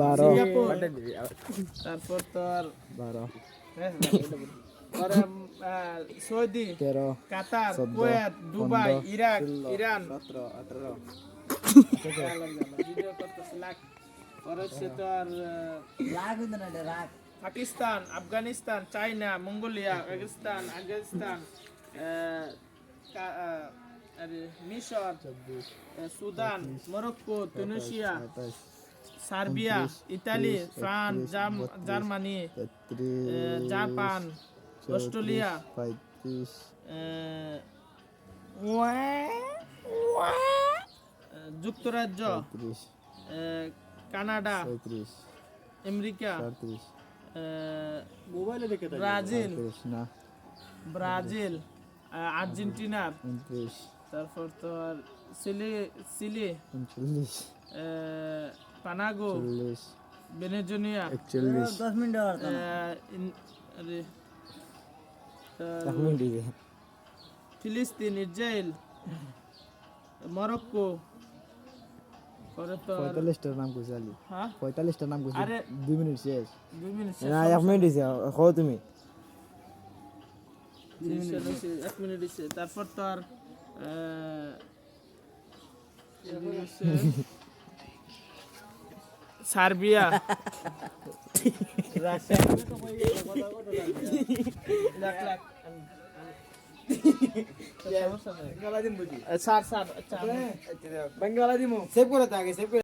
12 Singapore, তারপর তোর 12 পরে Saudi, 13 Qatar, 14, Kuwait, Dubai, 15, Iraq, 16, Iran, 17 18 video করতেছে লাখ। পরে হচ্ছে তোর পাকিস্তান, আফগানিস্তান, চায়না, মঙ্গোলিয়া, পাকিস্তান, আফগানিস্তান, মিশর, Sudan, Morocco, Tunisia, 27 Serbia, Italy, France, Germany, 33 Japan, Australia, 35 যুক্তরাজ্য, 36 কানাডা, 37 আমেরিকা, 38 ব্রাজিল, 38 না ব্রাজিল, আর্জেন্টিনা, 29 তারপর তোর চিলি, 39 পানাগো, 40 ভেনেজুয়েলা, 41 ফিলিস্তিন, ইসরায়েল, মরক্কো, পরে তোর 45টার নাম কইছি আলি হ্যাঁ 45টার নাম কইছি আরে 2 মিনিট শেষ 2 মিনিট না 1 মিনিট দিছে কও তুমি 1 মিনিট দিছে। তারপর তোর সার্বিয়া, রাশিয়া, লাখ লাখ গালা দিম বুঝি স্যার স্যার বাঙ্গালা দিমু সেভ করে থাকে সেভ